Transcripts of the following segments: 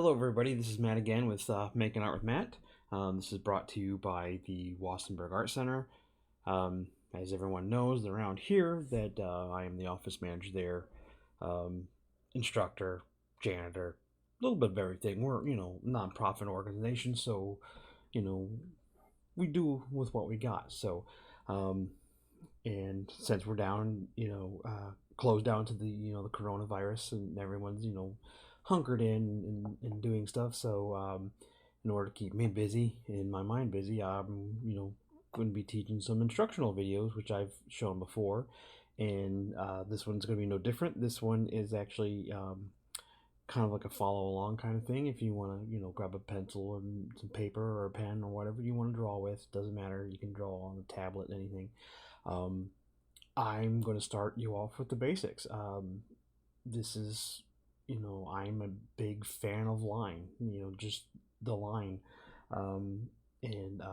Hello everybody, this is Matt again with Making Art with Matt. This is brought to you by the Wassenberg Art Center. As everyone knows around here that I am the office manager there, instructor, janitor, a little bit of everything. We're, non-profit organization, so, you know, we do with what we got. So, and since we're down, closed down to the coronavirus and everyone's, hunkered in and doing stuff. So, in order to keep me busy and my mind busy, I'm, going to be teaching some instructional videos, which I've shown before. And this one's going to be no different. This one is actually kind of like a follow along kind of thing. If you want to, grab a pencil and some paper or a pen or whatever you want to draw with, doesn't matter. You can draw on a tablet, anything. I'm going to start you off with the basics. This is, I'm a big fan of line, just the line. And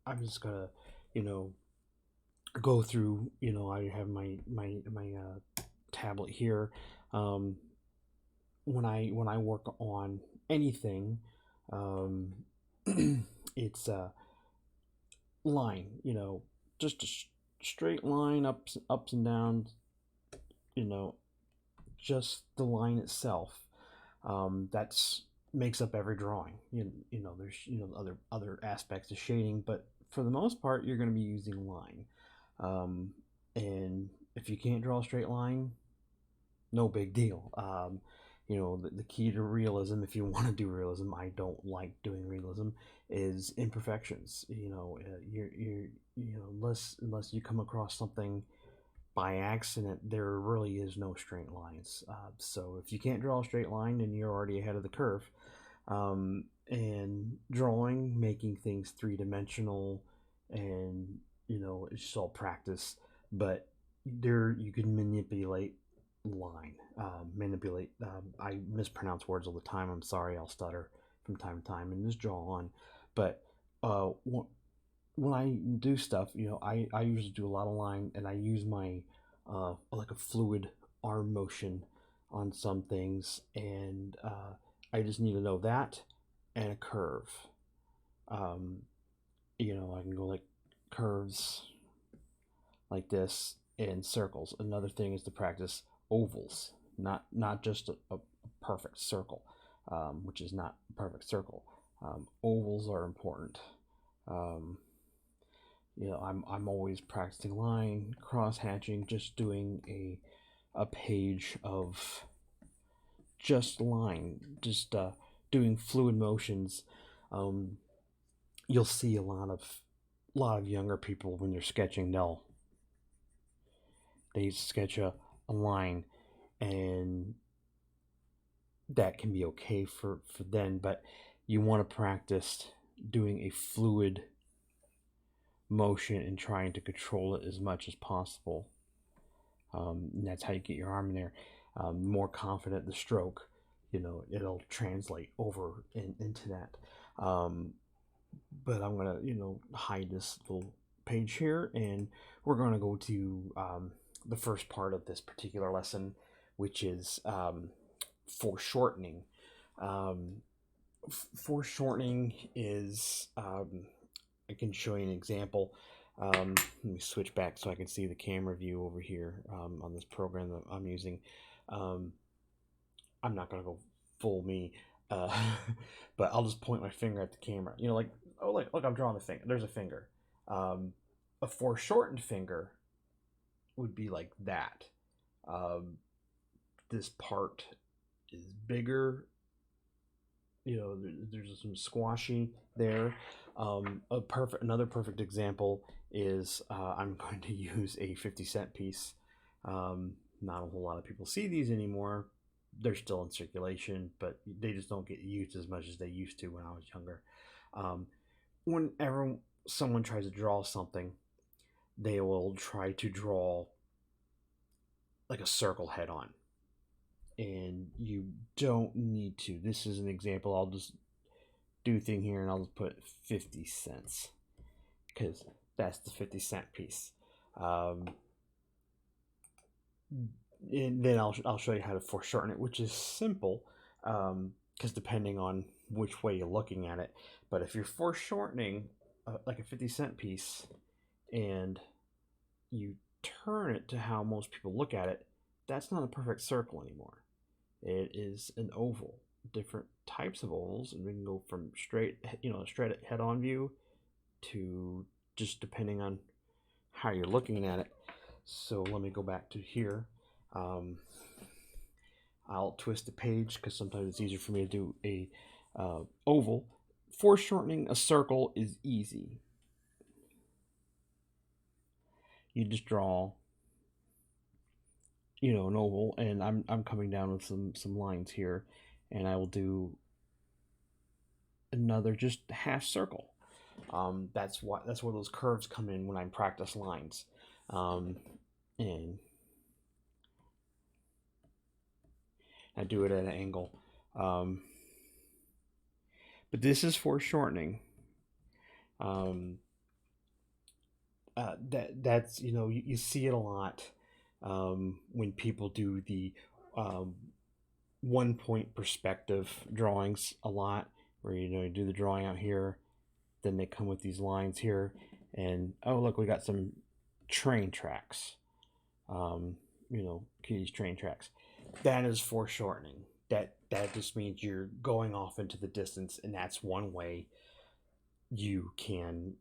I'm just going to, go through, I have my tablet here. When I work on anything, it's a line, just a straight line, ups and downs, just the line itself. That's makes up every drawing. There's other aspects of shading, but for the most part, you're going to be using line. And if you can't draw a straight line, no big deal. The key to realism, if you want to do realism, I don't like doing realism, is imperfections. Unless you come across something by accident, there really is no straight lines. So if you can't draw a straight line, then you're already ahead of the curve. And drawing, making things three-dimensional, and it's just all practice. But there, you can manipulate line. I mispronounce words all the time. I'm sorry, I'll stutter from time to time and just draw on. But when I do stuff, I usually do a lot of line, and I use my like a fluid arm motion on some things, and I just need to know that and a curve. I can go like curves like this and circles. Another thing is to practice ovals, not just a perfect circle, which is not a perfect circle. Ovals are important. I'm always practicing line, cross hatching, just doing a page of just line, just doing fluid motions. You'll see a lot of younger people when they're sketching, they sketch a line, and that can be okay for them, but you want to practice doing a fluid motion and trying to control it as much as possible. And that's how you get your arm in there. More confident the stroke, it'll translate over into that. But I'm gonna, hide this little page here, and we're gonna go to the first part of this particular lesson, which is foreshortening. Foreshortening is, I can show you an example. Let me switch back so I can see the camera view over here on this program that I'm using. I'm not going to go full me, but I'll just point my finger at the camera. Like, oh, look, I'm drawing a finger. There's a finger. A foreshortened finger would be like that. This part is bigger. There's some squashy there. Another perfect example is I'm going to use a 50-cent piece. Not a whole lot of people see these anymore. They're still in circulation, but they just don't get used as much as they used to when I was younger. Whenever someone tries to draw something, they will try to draw like a circle head on. And you don't need to. This is an example. I'll just do a thing here, and I'll just put 50 cents because that's the 50-cent piece. And then I'll show you how to foreshorten it, which is simple. because depending on which way you're looking at it. But if you're foreshortening like a 50-cent piece and you turn it to how most people look at it, that's not a perfect circle anymore. It is an oval. Different types of ovals, and we can go from straight head-on view to just depending on how you're looking at it. So let me go back to here. I'll twist the page because sometimes it's easier for me to do a oval. Foreshortening a circle is easy. You just draw, an oval, and I'm coming down with some lines here, and I will do another just half circle. That's where those curves come in when I practice lines, and I do it at an angle. But this is foreshortening. That's you see it a lot when people do the 1-point perspective drawings a lot, where you do the drawing out here, then they come with these lines here, and oh look, we got some train tracks. These train tracks. That is foreshortening. That just means you're going off into the distance, and that's one way you can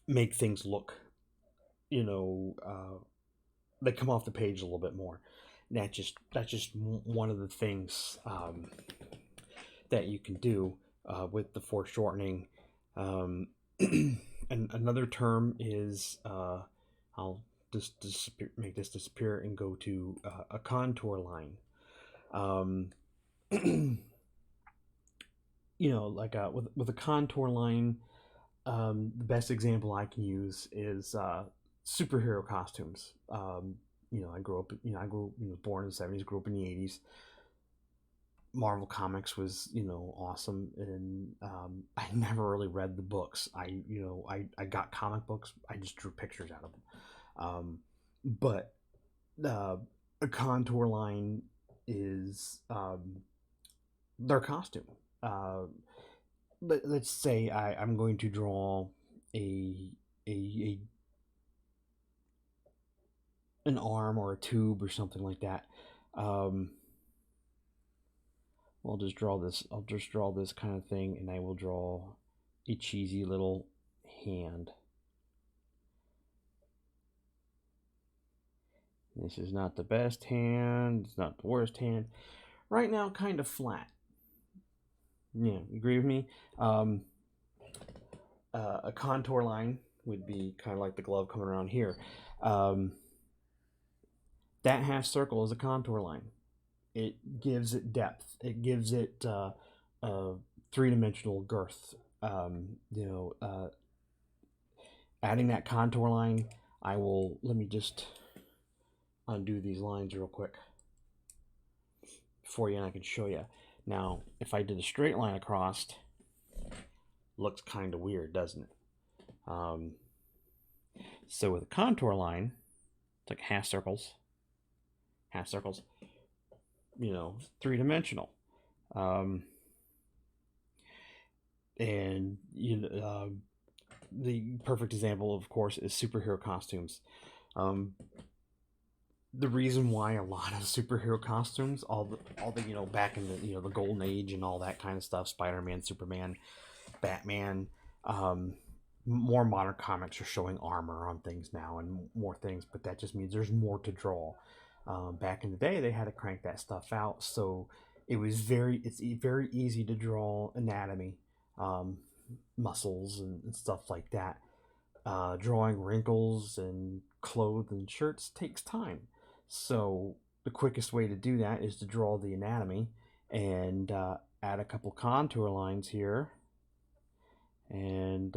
make things look, they come off the page a little bit more. And that's just one of the things that you can do with the foreshortening. And another term is I'll just make this disappear and go to a contour line. With a contour line, the best example I can use is superhero costumes. I grew up. Born in the '70s, grew up in the '80s. Marvel Comics was, awesome, and I never really read the books. I got comic books. I just drew pictures out of them. But a contour line is their costume. Let's say I'm going to draw an arm or a tube or something like that. I'll just draw this. I'll just draw this kind of thing, and I will draw a cheesy little hand. This is not the best hand. It's not the worst hand. Right now, kind of flat. Yeah, you agree with me? A contour line would be kind of like the glove coming around here. That half circle is a contour line. It gives it depth. It gives it three-dimensional girth. Adding that contour line, let me just undo these lines real quick for you, and I can show you. Now, if I did a straight line across, looks kind of weird, doesn't it? So with a contour line, it's like half circles, three-dimensional. And the perfect example, of course, is superhero costumes. The reason why a lot of superhero costumes, all the back in the the golden age and all that kind of stuff, Spider-Man, Superman, Batman, more modern comics are showing armor on things now and more things, but that just means there's more to draw. Back in the day, they had to crank that stuff out, so it's very easy to draw anatomy, muscles and stuff like that. Drawing wrinkles and clothes and shirts takes time. So the quickest way to do that is to draw the anatomy and add a couple contour lines here, and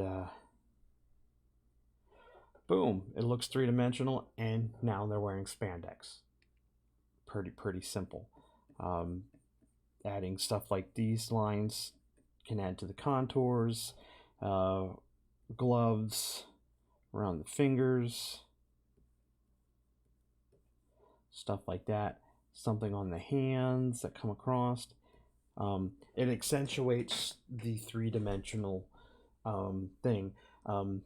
boom, it looks three-dimensional, and now they're wearing spandex. Pretty simple. Adding stuff like these lines can add to the contours, gloves around the fingers, stuff like that. Something on the hands that come across. It accentuates the three-dimensional thing. Um,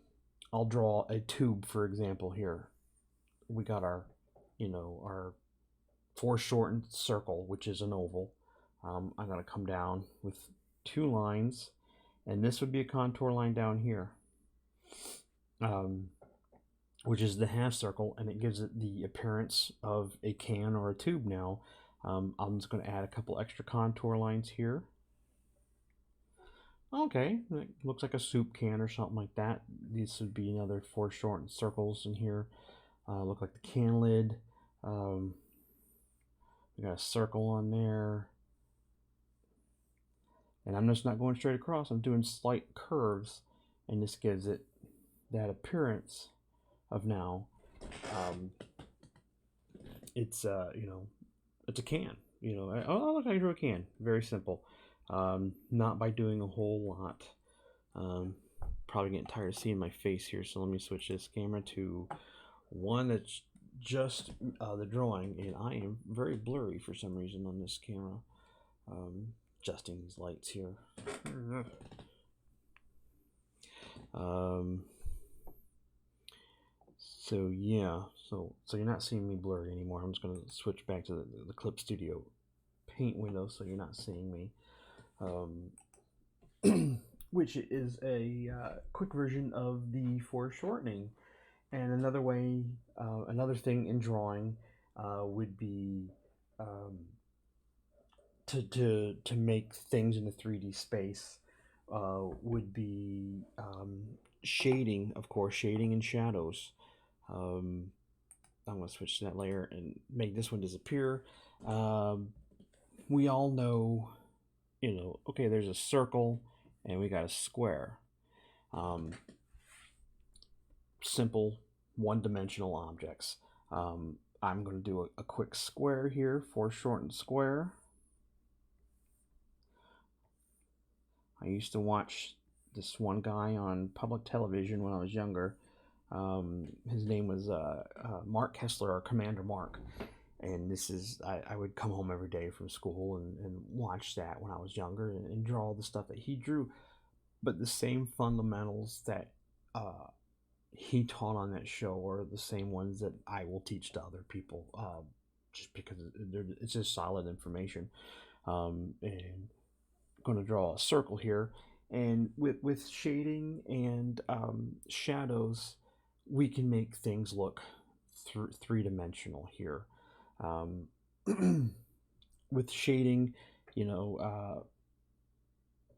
I'll draw a tube, for example. Here we got our, our foreshortened circle, which is an oval. I'm going to come down with two lines, and this would be a contour line down here, which is the half circle, and it gives it the appearance of a can or a tube now. I'm just going to add a couple extra contour lines here. Okay, it looks like a soup can or something like that. These would be another foreshortened circles in here. Look like the can lid. We got a circle on there. And I'm just not going straight across. I'm doing slight curves, and this gives it that appearance of now. It's it's a can. Oh, look, I drew a can. Very simple. Not by doing a whole lot. Probably getting tired of seeing my face here, so let me switch this camera to one that's just the drawing, and I am very blurry for some reason on this camera. Adjusting these lights here. So yeah, so you're not seeing me blurry anymore. I'm just gonna switch back to the Clip Studio Paint window, so you're not seeing me. Which is a quick version of the foreshortening. And another way, another thing in drawing would be to make things in the 3D space would be shading, of course, shading and shadows. I'm going to switch to that layer and make this one disappear. We all know, okay, there's a circle and we got a square. Simple one-dimensional objects. I'm going to do a quick square here, foreshortened square. I used to watch this one guy on public television when I was younger. His name was Mark Kessler, or Commander Mark. And this is, I would come home every day from school and watch that when I was younger and draw all the stuff that he drew. But the same fundamentals that he taught on that show are the same ones that I will teach to other people, just because it's just solid information. And I'm going to draw a circle here, and with shading and shadows, we can make things look three-dimensional here. With shading,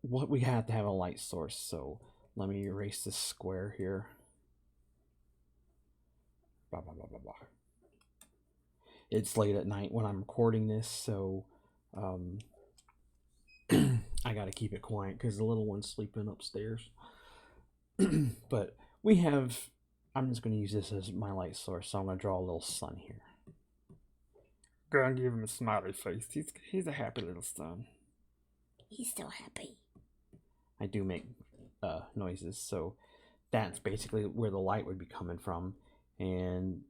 what we have to have a light source. So let me erase this square here. Blah, blah, blah, blah, blah. It's late at night when I'm recording this, so I gotta keep it quiet because the little one's sleeping upstairs. But we have, I'm just gonna use this as my light source, so I'm gonna draw a little sun here. Go and give him a smiley face. He's a happy little sun. He's so happy. I do make noises, so that's basically where the light would be coming from. And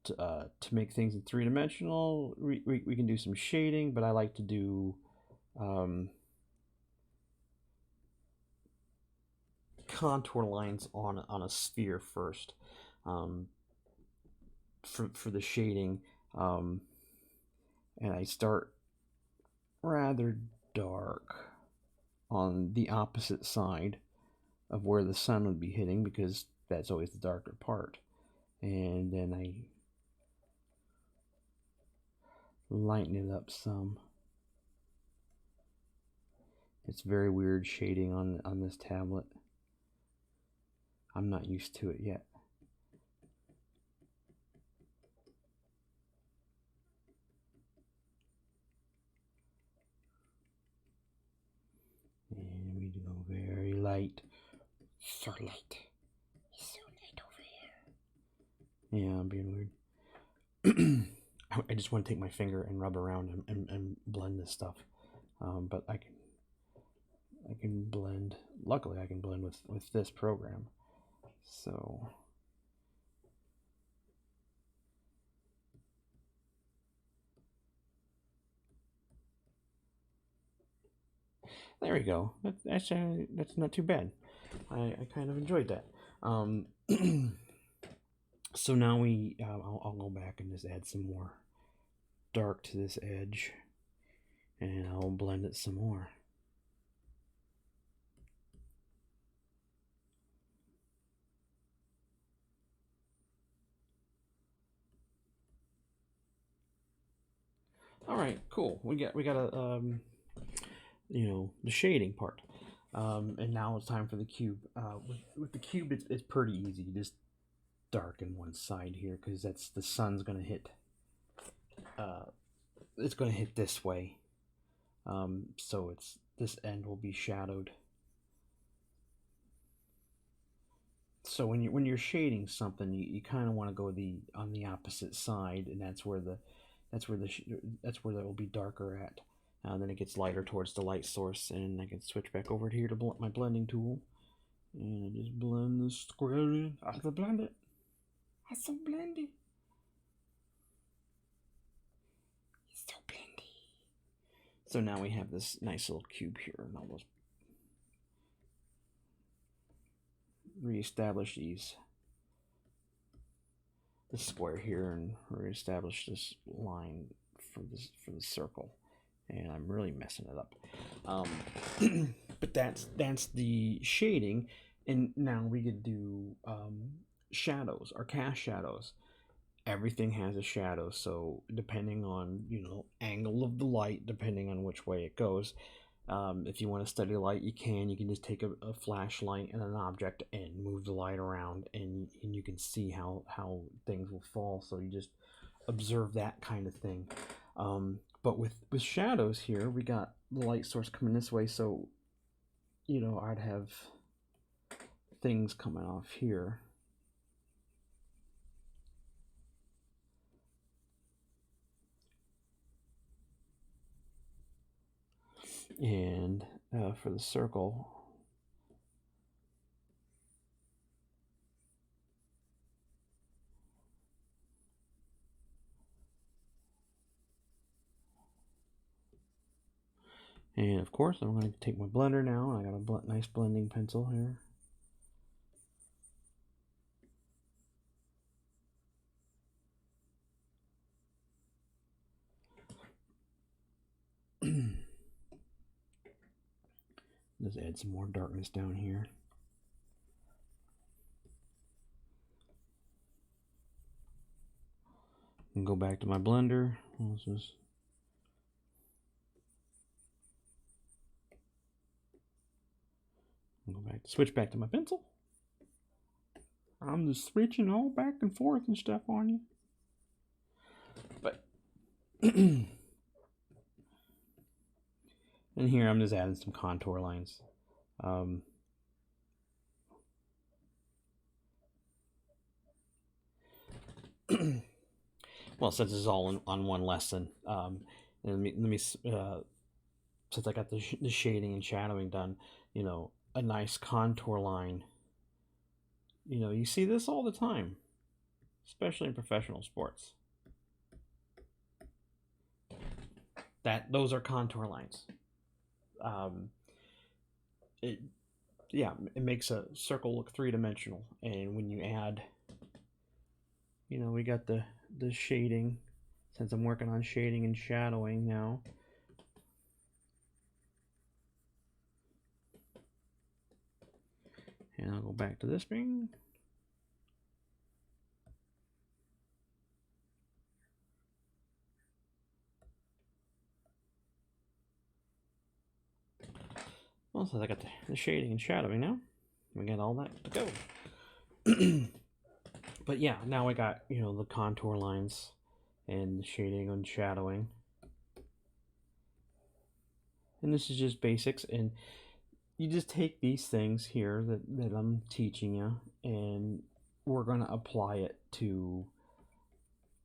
to make things in three-dimensional, we can do some shading, but I like to do contour lines on a sphere first for the shading, and I start rather dark on the opposite side of where the sun would be hitting, because that's always the darker part. And then I lighten it up some. It's very weird shading on this tablet. I'm not used to it yet. And we go very light. So light. It's so light over here. Yeah, I'm being weird. I just want to take my finger and rub around and blend this stuff. But I can blend. Luckily, I can blend with this program. So There we go. That's not too bad. I kind of enjoyed that. So now I'll go back and just add some more dark to this edge, and I'll blend it some more. All right, cool. We got a the shading part, and now it's time for the cube. With the cube, it's pretty easy. You just darken one side here because that's the sun's gonna hit. It's gonna hit this way, so it's this end will be shadowed. So when you're shading something, you kind of want to go on the opposite side, and that's where that will be darker at. Then it gets lighter towards the light source, and I can switch back over here to my blending tool, and I just blend the square in. I can blend it. I so blendy. It's so blendy. So now we have this nice little cube here, and I'll just reestablish this square here, and reestablish this line for the circle. And I'm really messing it up. But that's the shading, and now we could do shadows or cast shadows. Everything has a shadow, so depending on angle of the light, depending on which way it goes. If you want to study light, you can just take a flashlight and an object and move the light around, and you can see how things will fall. So you just observe that kind of thing. But with shadows here, we got the light source coming this way, so I'd have things coming off here. And for the circle, and of course I'm going to take my blender now. I got a nice blending pencil here. Just add some more darkness down here. And go back to my blender. Let's just switch back to my pencil. I'm just switching all back and forth and stuff on you. But and here I'm just adding some contour lines. Well, since it's all on one lesson, let me since I got the shading and shadowing done, a nice contour line. You see this all the time, especially in professional sports. Those are contour lines. It makes a circle look three-dimensional, and when you add, we got the shading. Since I'm working on shading and shadowing now, and I'll go back to this screen. Well, so I got the shading and shadowing now. We got all that to go. But yeah, now I got the contour lines and the shading and shadowing. And this is just basics, and you just take these things here that I'm teaching you, and we're gonna apply it to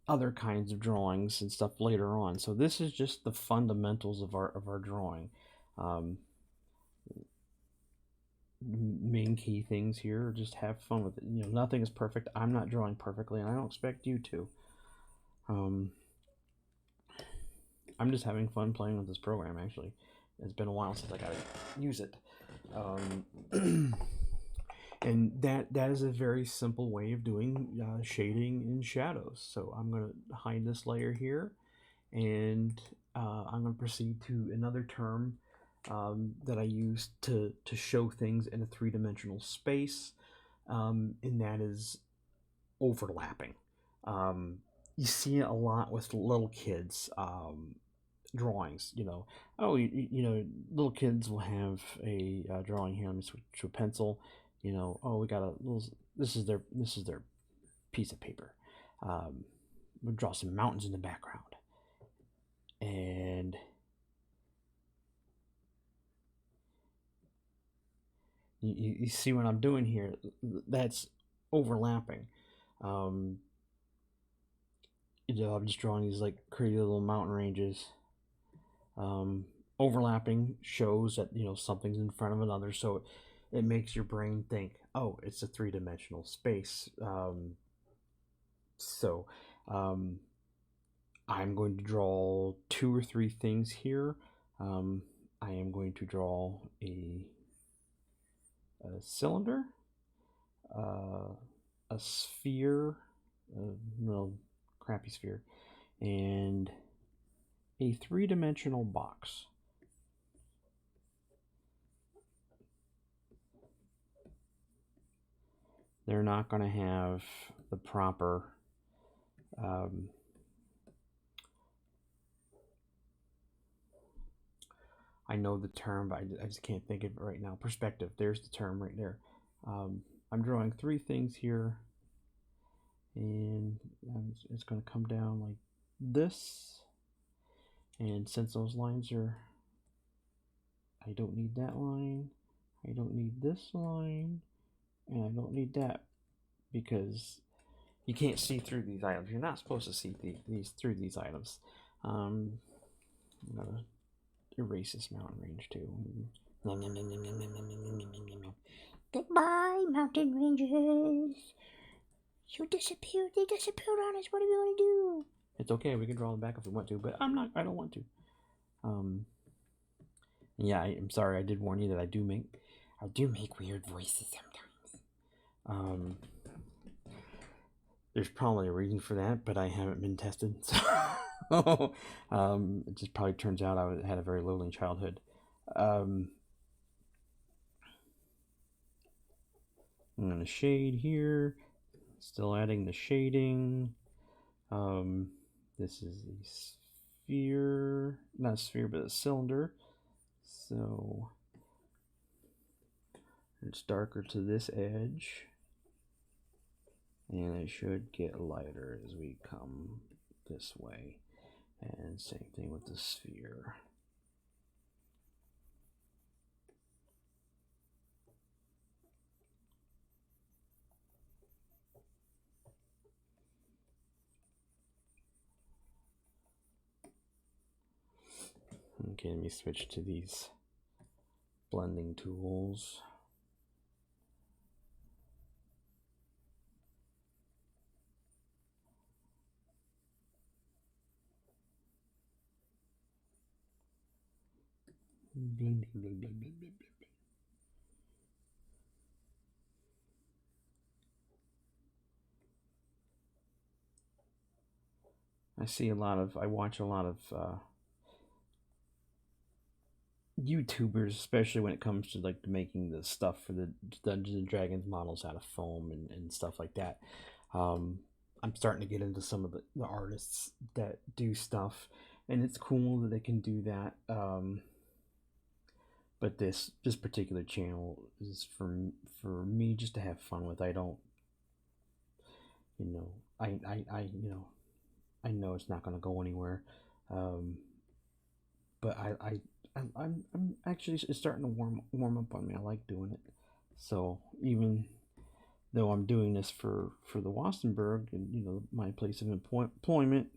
other kinds of drawings and stuff later on. So this is just the fundamentals of our drawing. Main key things here are just have fun with it. Nothing is perfect. I'm not drawing perfectly, and I don't expect you to. I'm just having fun playing with this program, actually. It's been a while since I got to use it. Um, and that is a very simple way of doing shading in shadows. So I'm going to hide this layer here, and I'm going to proceed to another term that I use to show things in a three-dimensional space, and that is overlapping. Um, you see it a lot with little kids drawings. Oh, little kids will have a drawing here. Let me switch to a pencil. Oh, we got a little. This is their piece of paper. We'll draw some mountains in the background, and you see what I'm doing here. That's overlapping. Um, I'm just drawing these like crazy little mountain ranges. Um, Overlapping shows that something's in front of another, so it makes your brain think, oh, it's a three-dimensional space. So um, I'm going to draw two or three things here. I am going to draw a cylinder, uh, a sphere, a little crappy sphere, and a three-dimensional box. They're not going to have the proper I know the term, but I just can't think of it right now. Perspective. There's the term right there. I'm drawing three things here, and it's going to come down like this. And since those lines are, I don't need that line, I don't need this line, and I don't need that, because you can't see through these items. You're not supposed to see these through these items. I'm gonna erase this mountain range too. Goodbye, mountain ranges. You disappeared. They disappeared on us. What do we want to do? It's okay. We can draw them back if we want to, but I'm not. I don't want to. Yeah, I'm sorry. I did warn you that I do make weird voices sometimes. There's probably a reason for that, but I haven't been tested, so it just probably turns out I had a very lonely childhood. I'm going to shade here, still adding the shading. This is a sphere, not a sphere, but a cylinder. So it's darker to this edge, and it should get lighter as we come this way. And same thing with the sphere. Okay, let me switch to these blending tools. Blending, blending, blending, blending. I watch a lot of YouTubers, especially when it comes to like making the stuff for the Dungeons and Dragons models out of foam and stuff like that. I'm starting to get into some of the artists that do stuff, and it's cool that they can do that. But this particular channel is for me just to have fun with. I don't, you know, I know it's not going to go anywhere. Um, but I'm actually, it's starting to warm up on me. I like doing it. So even though I'm doing this for the Wassenberg and my place of employment,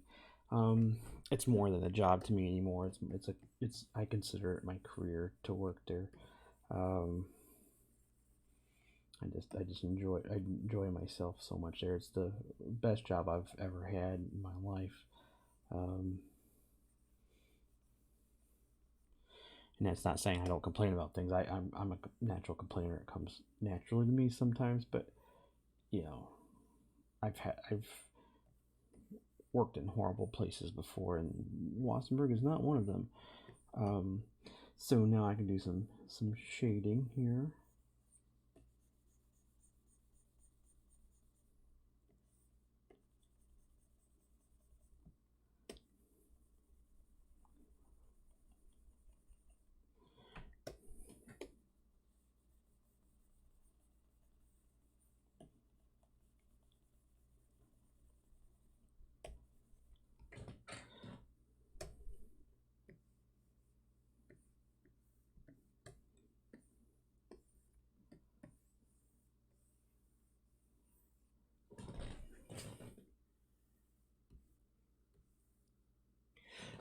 it's more than a job to me anymore. It's I consider it my career to work there. Um, I just enjoy myself so much there. It's the best job I've ever had in my life. And that's not saying I don't complain about things. I'm a natural complainer. It comes naturally to me sometimes, but you know, I've worked in horrible places before, and Wassenberg is not one of them. Um, so now I can do some shading here.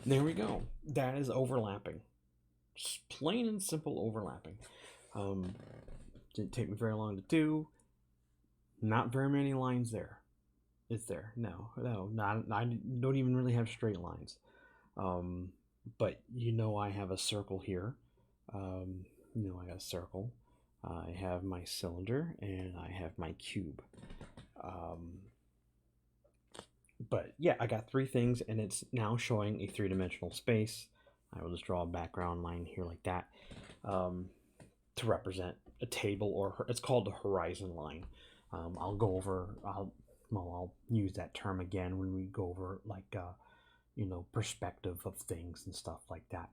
There we go. That is overlapping. Just plain and simple overlapping. Um, didn't take me very long to do. Not very many lines there. Is there? No, not. I don't even really have straight lines. Um, but I have a circle here. Um, I got a circle. I have my cylinder and I have my cube. Um, but yeah, I got three things, and it's now showing a three-dimensional space. I will just draw a background line here like that, um, to represent a table, or it's called the horizon line. I'll go over. I'll use that term again when we go over like perspective of things and stuff like that.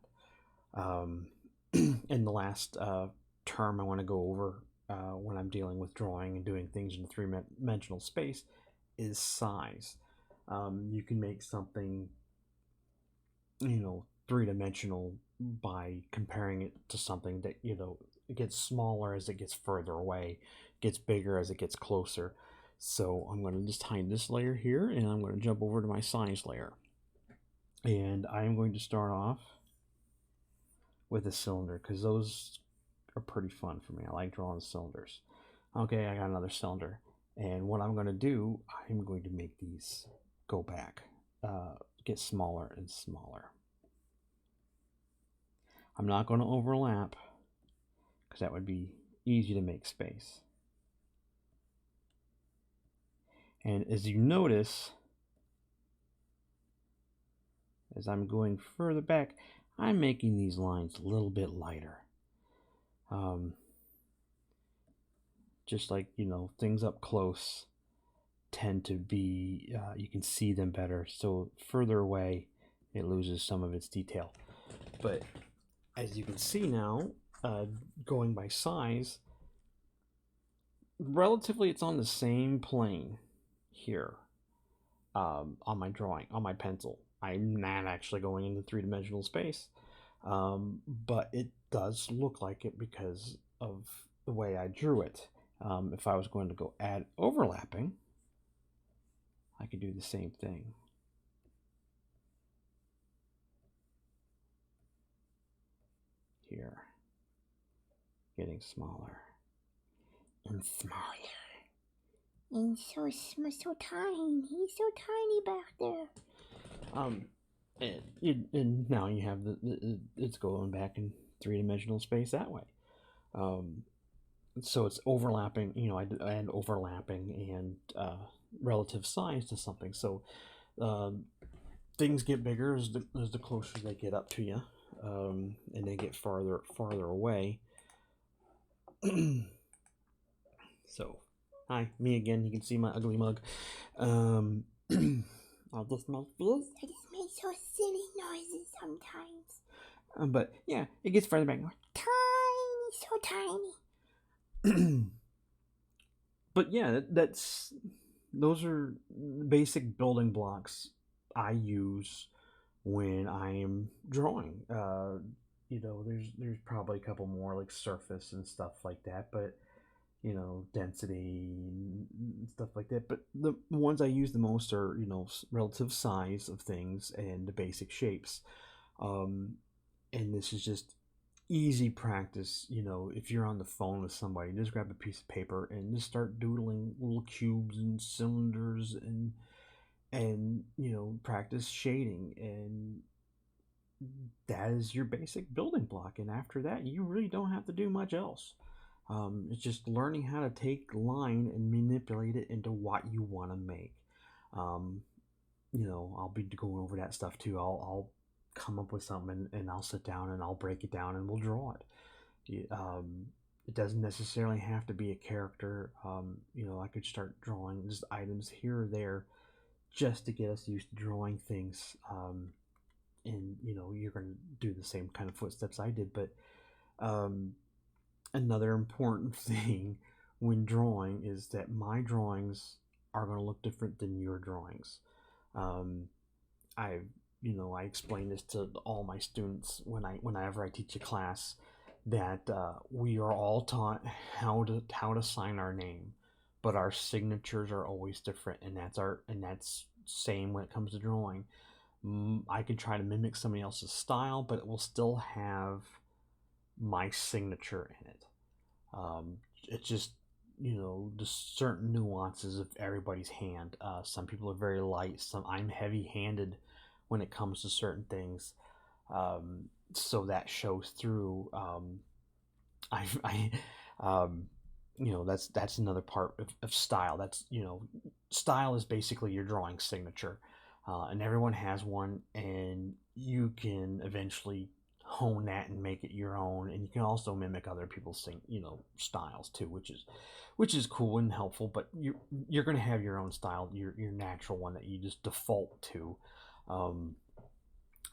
Um, and the last term I want to go over when I'm dealing with drawing and doing things in a three-dimensional space is size. You can make something, three-dimensional by comparing it to something that, it gets smaller as it gets further away, gets bigger as it gets closer. So I'm going to just hide this layer here, and I'm going to jump over to my size layer. And I'm going to start off with a cylinder, because those are pretty fun for me. I like drawing cylinders. Okay, I got another cylinder. And what I'm going to do, I'm going to make these go back, get smaller and smaller. I'm not going to overlap, because that would be easy to make space. And as you notice, as I'm going further back, I'm making these lines a little bit lighter. Just like, things up close tend to be, you can see them better. So further away, it loses some of its detail. But as you can see now, going by size, relatively it's on the same plane here, on my drawing, on my pencil. I'm not actually going into three-dimensional space, but it does look like it because of the way I drew it. If I was going to go add overlapping, I could do the same thing. Here, getting smaller and smaller. And so tiny. He's so tiny back there. And now you have it's going back in three-dimensional space that way. So it's overlapping. I add overlapping and relative size to something. So things get bigger as the closer they get up to you, and they get farther away. So, hi, me again. You can see my ugly mug. I'll just make this. I just make so silly noises sometimes. But yeah, it gets further back. Tiny, so tiny. But yeah, those are basic building blocks I use when I am drawing. There's probably a couple more, like surface and stuff like that, but density and stuff like that. But the ones I use the most are, relative size of things and the basic shapes. And this is just easy practice. If you're on the phone with somebody, just grab a piece of paper and just start doodling little cubes and cylinders, and practice shading, and that is your basic building block. And after that, you really don't have to do much else. It's just learning how to take line and manipulate it into what you want to make. Um, I'll be going over that stuff too. I'll come up with something, and I'll sit down and I'll break it down and we'll draw it. It doesn't necessarily have to be a character. I could start drawing just items here or there just to get us used to drawing things. And you're going to do the same kind of footsteps I did. But um, another important thing when drawing is that my drawings are going to look different than your drawings. Um, I I explain this to all my students whenever I teach a class, that we are all taught how to sign our name, but our signatures are always different, and that's same when it comes to drawing. I can try to mimic somebody else's style, but it will still have my signature in it. It's just the certain nuances of everybody's hand. Some people are very light. I'm heavy-handed when it comes to certain things, so that shows through. I that's another part of style. That's style is basically your drawing signature, and everyone has one, and you can eventually hone that and make it your own, and you can also mimic other people's styles too, which is cool and helpful. But you're going to have your own style, your natural one that you just default to. um,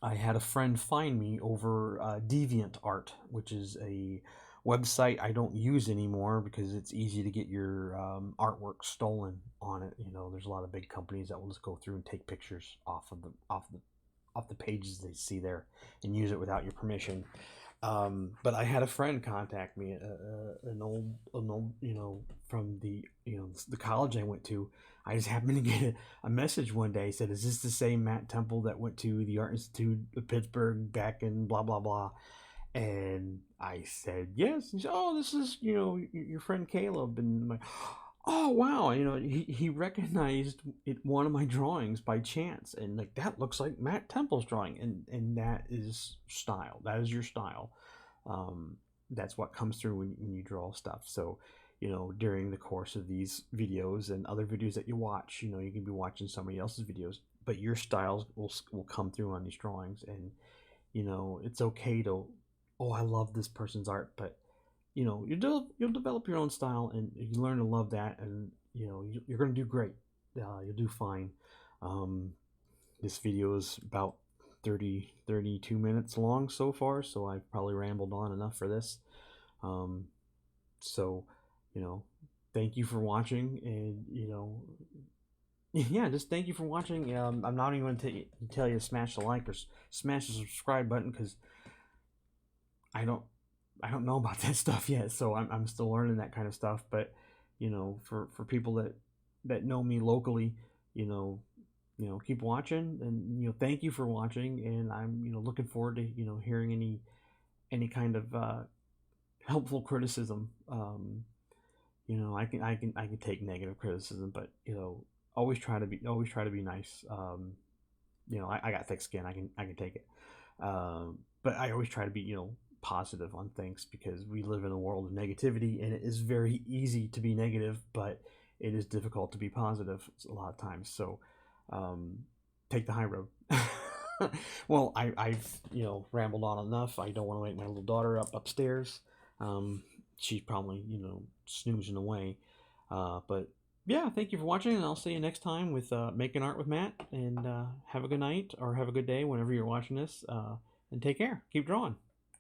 I had a friend find me over DeviantArt, which is a website I don't use anymore because it's easy to get your artwork stolen on it. There's a lot of big companies that will just go through and take pictures off the pages they see there and use it without your permission. But I had a friend contact me, an old, from the college I went to. I just happened to get a message one day. He said, "Is this the same Matt Temple that went to the Art Institute of Pittsburgh back in blah blah blah?" And I said, "Yes." He said, "Oh, this is your friend Caleb." And I'm like, "Oh wow!" He recognized one of my drawings by chance, and like that looks like Matt Temple's drawing, and that is style. That is your style. Um, that's what comes through when you draw stuff. So, during the course of these videos and other videos that you watch, you can be watching somebody else's videos, but your styles will come through on these drawings. And it's okay to, oh, I love this person's art, but you'll develop your own style, and you learn to love that, and you're going to do great. You'll do fine. um, this video is about 32 minutes long so far, so I've probably rambled on enough for this. um, so you know thank you for watching, and yeah, just thank you for watching. I'm not even going to tell you to smash the like or smash the subscribe button, because I don't I don't know about that stuff yet, so I'm still learning that kind of stuff. But for people that know me locally, you know, keep watching, and thank you for watching, and I'm looking forward to hearing any kind of helpful criticism. I can take negative criticism, but always try to be nice. I got thick skin. I can take it. But I always try to be positive on things, because we live in a world of negativity, and it is very easy to be negative, but it is difficult to be positive a lot of times. So um, take the high road. Well, I've rambled on enough. I don't want to wake my little daughter up upstairs. She's probably snoozing away. But yeah, thank you for watching, and I'll see you next time with Making Art with Matt. And have a good night, or have a good day whenever you're watching this. And take care. Keep drawing.